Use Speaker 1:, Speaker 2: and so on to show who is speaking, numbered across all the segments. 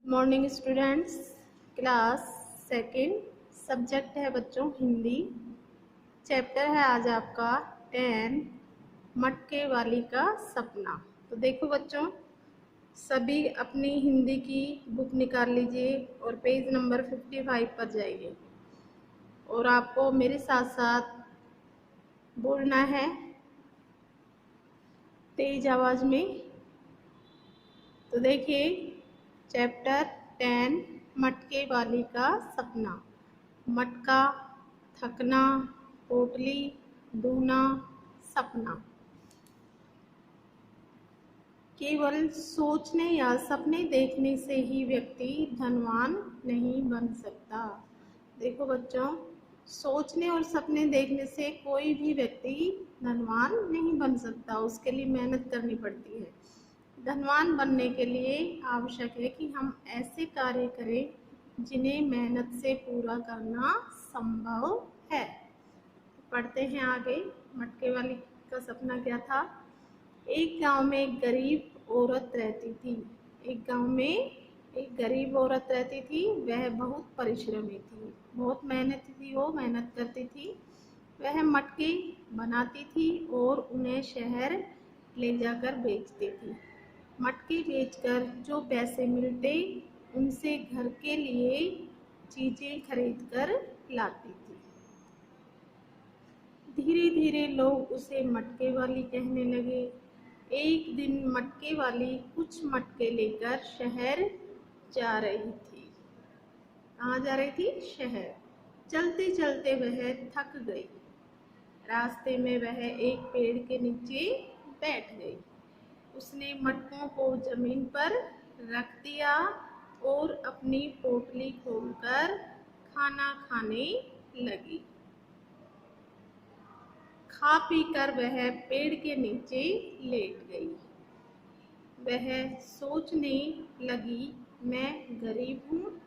Speaker 1: Morning students, class second, subject है बच्चों Hindi. Chapter है आज आपका 10 मटके वाली का सपना। तो देखो बच्चों, सभी अपनी हिंदी की बुक निकाल लीजिए और पेज नंबर 55 पर जाइए और आपको मेरे साथ साथ बोलना है तेज आवाज में। तो देखिए, चैप्टर 10 मटके वाली का सपना। मटका, थकना, पोटली, दूना, सपना। केवल सोचने या सपने देखने से ही व्यक्ति धनवान नहीं बन सकता। देखो बच्चों, सोचने और सपने देखने से कोई भी व्यक्ति धनवान नहीं बन सकता, उसके लिए मेहनत करनी पड़ती है। धनवान बनने के लिए आवश्यक है कि हम ऐसे कार्य करें जिन्हें मेहनत से पूरा करना संभव है। पढ़ते हैं आगे। मटके वाली का सपना क्या था? एक गांव में एक गरीब औरत रहती थी। एक गांव में एक गरीब औरत रहती थी। वह बहुत परिश्रमी थी, बहुत मेहनती थी, वो मेहनत करती थी। वह मटके बनाती थी और उन्हें शहर ले जाकर बेचती थी। मटके बेचकर जो पैसे मिलते उनसे घर के लिए चीजें खरीद कर लाती थी। धीरे धीरे लोग उसे मटके वाली कहने लगे। एक दिन मटके वाली कुछ मटके लेकर शहर जा रही थी। कहाँ जा रही थी? शहर। चलते चलते वह थक गई। रास्ते में वह एक पेड़ के नीचे बैठ गई। उसने मटकों को जमीन पर रख दिया और अपनी पोटली खोलकर खाना खाने लगी। खा पी कर वह पेड़ के नीचे लेट गई। वह सोचने लगी, मैं गरीब हूँ,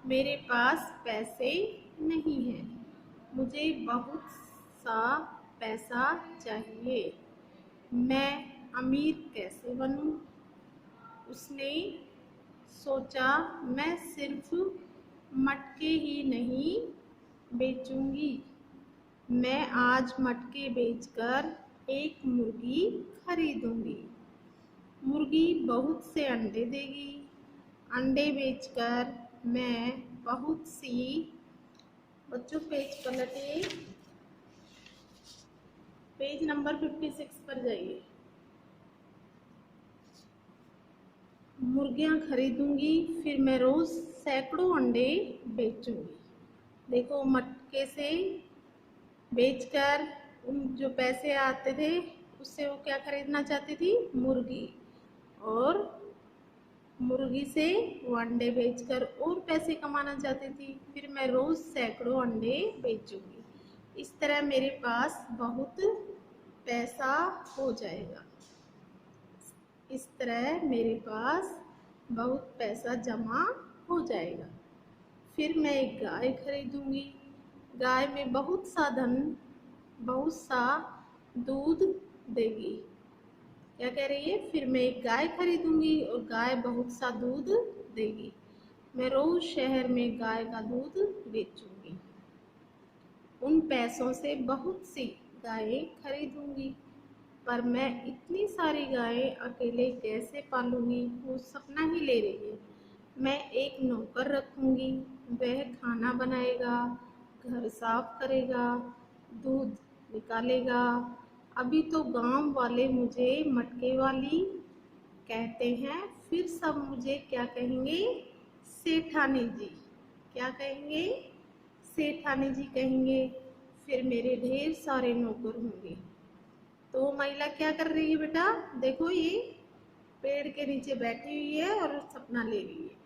Speaker 1: मेरे पास पैसे नहीं हैं, मुझे बहुत सा पैसा चाहिए, मैं अमीर कैसे बनूं? उसने सोचा, मैं सिर्फ मटके ही नहीं बेचूंगी, मैं आज मटके बेचकर एक मुर्गी खरीदूंगी। मुर्गी बहुत से अंडे देगी। अंडे बेचकर मैं बहुत सी, बच्चों पेज पलटिए, पेज नंबर 56 पर जाइए। मुर्गियां खरीदूंगी, फिर मैं रोज सैकड़ों अंडे बेचूंगी। देखो, मटके से बेचकर उन जो पैसे आते थे उससे वो क्या खरीदना चाहती थी? मुर्गी। और मुर्गी से वो अंडे बेचकर और पैसे कमाना चाहती थी। फिर मैं रोज सैकड़ों अंडे बेचूंगी, इस तरह मेरे पास बहुत पैसा हो जाएगा। इस तरह मेरे पास बहुत पैसा जमा हो जाएगा। फिर मैं एक गाय खरीदूंगी। गाय में बहुत सा धन, बहुत सा दूध देगी। क्या कह रही है? फिर मैं एक गाय खरीदूंगी और गाय बहुत सा दूध देगी। मैं रोज शहर में गाय का दूध बेचूंगी। उन पैसों से बहुत सी गायें खरीदूंगी, पर मैं इतनी सारी गायें अकेले कैसे पालूंगी? वो सपना ही ले रही है। मैं एक नौकर रखूंगी, वह खाना बनाएगा, घर साफ करेगा, दूध निकालेगा। अभी तो गांव वाले मुझे मटके वाली कहते हैं, फिर सब मुझे क्या कहेंगे? सेठानी जी। क्या कहेंगे? सेठानी जी कहेंगे। फिर मेरे ढेर सारे नौकर होंगे। तो महिला क्या कर रही है बेटा? देखो, ये पेड़ के नीचे बैठी हुई है और सपना ले रही है।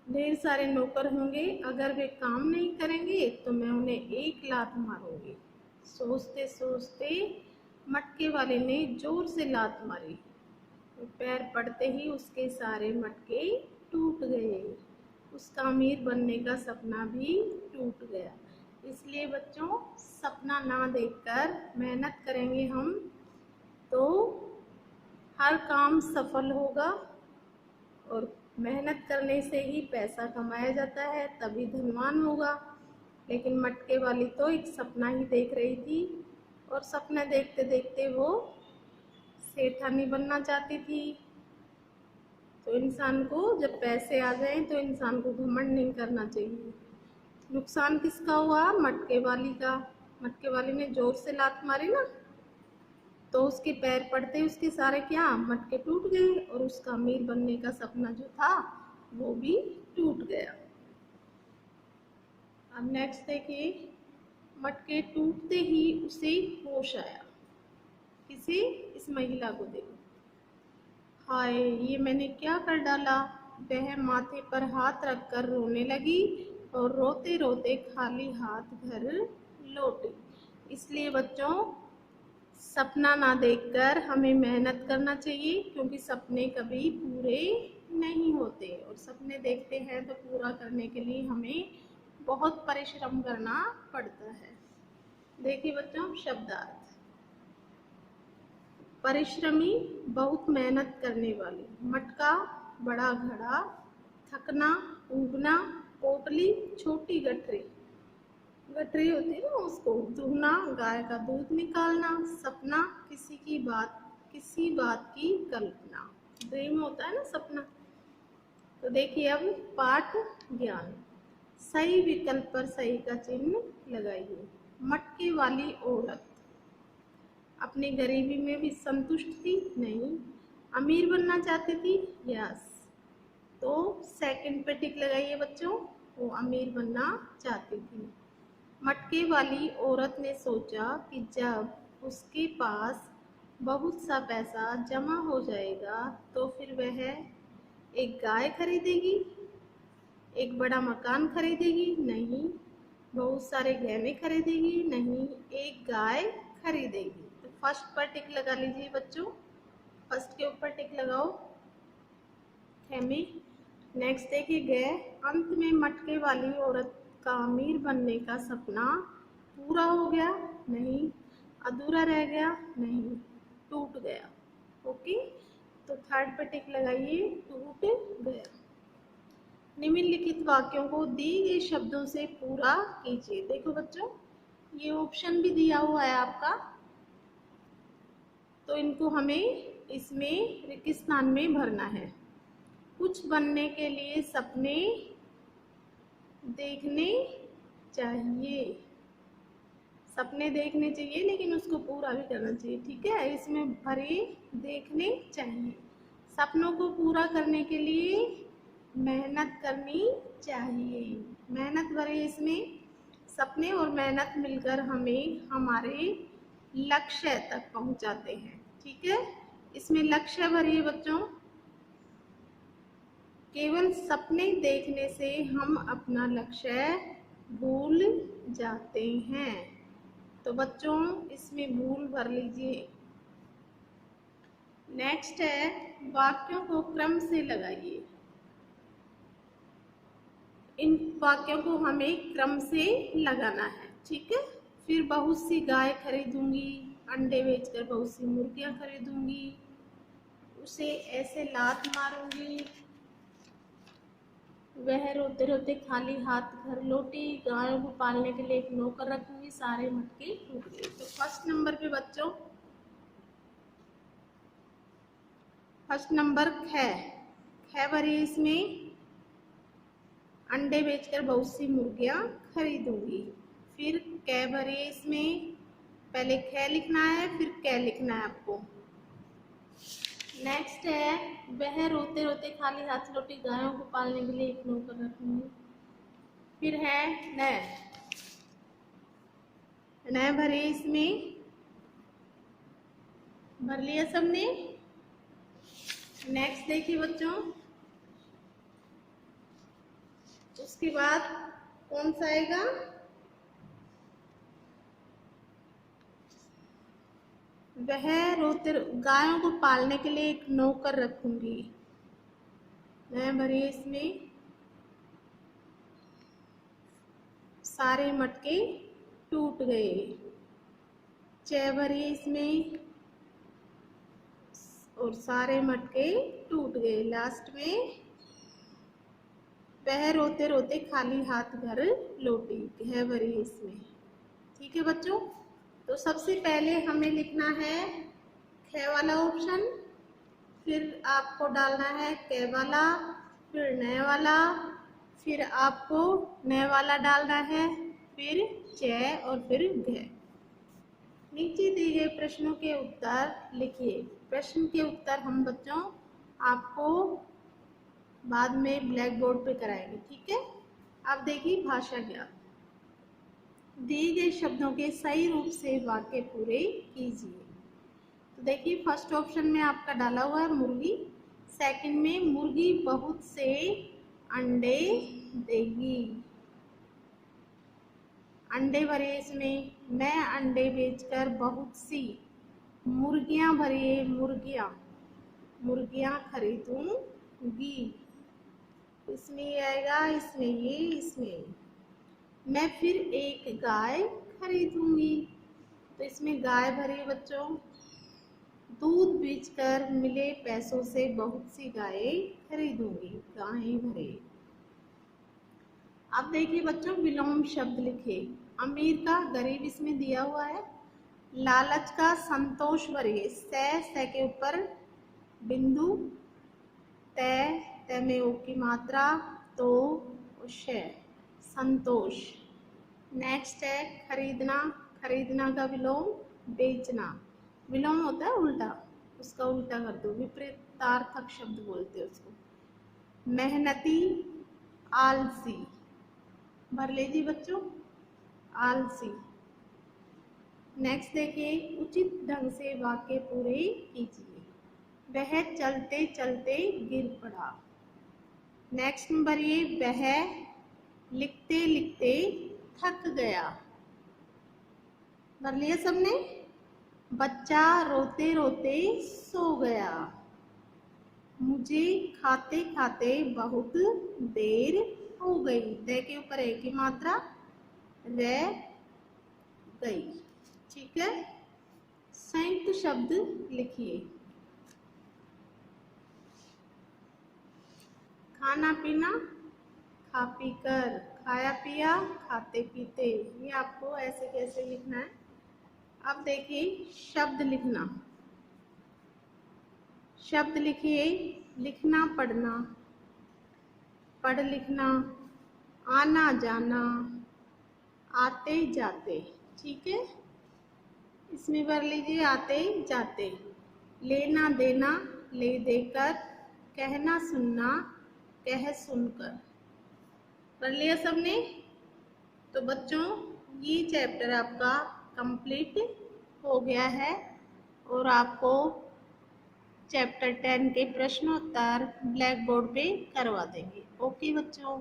Speaker 1: ढेर सारे नौकर होंगे, अगर वे काम नहीं करेंगे तो मैं उन्हें एक लात मारूंगी। सोचते सोचते मटके वाले ने जोर से लात मारी। पैर पड़ते ही उसके सारे मटके टूट गए। उसका अमीर बनने का सपना भी टूट गया। इसलिए बच्चों, सपना ना देखकर मेहनत करेंगे हम तो हर काम सफल होगा। और मेहनत करने से ही पैसा कमाया जाता है, तभी धनवान होगा। लेकिन मटके वाली तो एक सपना ही देख रही थी और सपना देखते देखते वो सेठानी बनना चाहती थी। तो इंसान को जब पैसे आ जाएं तो इंसान को घमंड नहीं करना चाहिए। नुकसान किसका हुआ? मटके वाली का। मटके वाली ने जोर से लात मारी ना, तो उसके पैर पड़ते ही उसके सारे क्या मटके टूट गए और उसका अमीर बनने का सपना जो था वो भी टूट गया। अब नेक्स्ट देखिए, मटके टूटते ही उसे होश आया। किसे? इस महिला को देखो। हाय, ये मैंने क्या कर डाला। वह माथे पर हाथ रखकर रोने लगी और रोते रोते खाली हाथ घर लौटी। इसलिए बच्चों, सपना ना देखकर हमें मेहनत करना चाहिए, क्योंकि सपने कभी पूरे नहीं होते और सपने देखते हैं तो पूरा करने के लिए हमें बहुत परिश्रम करना पड़ता है। देखिए बच्चों, शब्दार्थ। परिश्रमी, बहुत मेहनत करने वाली। मटका, बड़ा घड़ा। थकना, ऊबना। पोटली, छोटी गठरी। गठरी होती है ना, उसको धुना, गाय का दूध निकालना। सपना, किसी बात की कल्पना। ड्रीम होता है ना सपना। तो देखिए अब पाठ ज्ञान। सही विकल्प पर सही का चिन्ह लगाइए। मटके वाली औरत अपनी गरीबी में भी संतुष्ट थी? नहीं। अमीर बनना चाहती थी? यस। तो सेकंड पे टिक लगाइए बच्चों, वो अमीर बनना चाहती थी। मटके वाली औरत ने सोचा कि जब उसके पास बहुत सा पैसा जमा हो जाएगा तो फिर वह एक गाय खरीदेगी। एक बड़ा मकान खरीदेगी? नहीं। बहुत सारे गहने खरीदेगी? नहीं। एक गाय खरीदेगी। तो फर्स्ट पर टिक लगा लीजिए बच्चों, फर्स्ट के ऊपर टिक लगाओ में। नेक्स्ट देखिए, गए। अंत में मटके वाली औरत का अमीर बनने का सपना पूरा हो गया? नहीं। अधूरा रह गया? नहीं। टूट गया। ओके, तो थर्ड पे टिक लगाइए, टूट गया। निम्नलिखित वाक्यों को दिए गए शब्दों से पूरा कीजिए। देखो बच्चों, ये ऑप्शन भी दिया हुआ है आपका, तो इनको हमें इसमें रिक्त स्थान में भरना है। कुछ बनने के लिए सपने देखने चाहिए। सपने देखने चाहिए लेकिन उसको पूरा भी करना चाहिए, ठीक है। इसमें भरिए देखने चाहिए। सपनों को पूरा करने के लिए मेहनत करनी चाहिए। मेहनत भरे इसमें। सपने और मेहनत मिलकर हमें हमारे लक्ष्य तक पहुंचाते हैं, ठीक है। इसमें लक्ष्य भरिए बच्चों। केवल सपने देखने से हम अपना लक्ष्य भूल जाते हैं। तो बच्चों इसमें भूल भर लीजिए। नेक्स्ट है, वाक्यों को क्रम से लगाइए। इन वाक्यों को हमें क्रम से लगाना है, ठीक है। फिर बहुत सी गाय खरीदूंगी, अंडे बेचकर बहुत सी मुर्गियां खरीदूंगी, उसे ऐसे लात मारूंगी, वह रोते रोते खाली हाथ घर लौटी, गायों को पालने के लिए एक नौकर रखूंगी, सारे मटके टूट गए। तो फर्स्ट नंबर पे बच्चों, फर्स्ट नंबर ख भरी। इसमें अंडे बेचकर बहुत सी मुर्गियां खरीदूंगी। फिर कै भरी। इसमें पहले ख लिखना है फिर कै लिखना है आपको। नेक्स्ट है, वह रोते रोते खाली हाथ लौटी, गायों को पालने के लिए एक नौकर रखूंगी। फिर है न भरे। इसमें भर लिया सबने। नेक्स्ट देखिए बच्चों, उसके बाद कौन सा आएगा? वह रोते गायों को पालने के लिए एक नौकर रखूंगी। मैं भरी। इसमें सारे मटके टूट गए। च भरी। इसमें और सारे मटके टूट गए। लास्ट में वह रोते रोते खाली हाथ घर लौटी, है भरी इसमें। ठीक है बच्चों, तो सबसे पहले हमें लिखना है ख वाला ऑप्शन, फिर आपको डालना है क वाला, फिर न वाला, फिर आपको न वाला डालना है, फिर च और फिर घ। नीचे दिए गए प्रश्नों के उत्तर लिखिए। प्रश्न के उत्तर हम बच्चों आपको बाद में ब्लैक बोर्ड पे कराएंगे, ठीक है। अब देखिए भाषा ज्ञान। दिए गए शब्दों के सही रूप से वाक्य पूरे कीजिए। तो देखिए फर्स्ट ऑप्शन में आपका डाला हुआ है मुर्गी, सेकंड में मुर्गी बहुत से अंडे देगी, अंडे भरे इसमें, मैं अंडे बेचकर बहुत सी मुर्गियां भरिए मुर्गियां खरीदूंगी। इसमें ये आएगा, इसमें ये, इसमें मैं फिर एक गाय खरीदूंगी, तो इसमें गाय भरी बच्चों। दूध बेचकर मिले पैसों से बहुत सी गायें खरीदूंगी, गायें भरे। अब देखिए बच्चों विलोम शब्द लिखे। अमीर का गरीब इसमें दिया हुआ है, लालच का संतोष भरिए, से के ऊपर बिंदु, तय में ओ की मात्रा, तो श संतोष। नेक्स्ट है खरीदना, खरीदना का विलोम बेचना, विलोम होता है उल्टा, उसका उल्टा कर दो, विपरीतार्थक शब्द बोलते हैं उसको। मेहनती आलसी, भर लीजिए बच्चों आलसी। नेक्स्ट देखिए उचित ढंग से वाक्य पूरे कीजिए। वह चलते चलते गिर पड़ा। नेक्स्ट नंबर ये वह लिखते लिखते थक गया, भर लिया सबने। बच्चा रोते रोते सो गया। मुझे खाते खाते बहुत देर हो गई, दे के ऊपर एक ही मात्रा, रह गई। ठीक है, संयुक्त शब्द लिखिए। खाना पीना, खा पी कर, खाया पिया, खाते पीते, ये आपको ऐसे कैसे लिखना है। अब देखिए शब्द लिखना। शब्द लिखिए, लिखना पढ़ना, पढ़ लिखना, आना जाना, आते जाते। ठीक है, इसमें भर लीजिए आते जाते। लेना देना, ले देकर, कहना सुनना, कह सुनकर। पढ़ लिया सबने। तो बच्चों ये चैप्टर आपका कंप्लीट हो गया है और आपको चैप्टर 10 के प्रश्नोत्तर ब्लैक बोर्ड पे करवा देंगे। ओके बच्चों।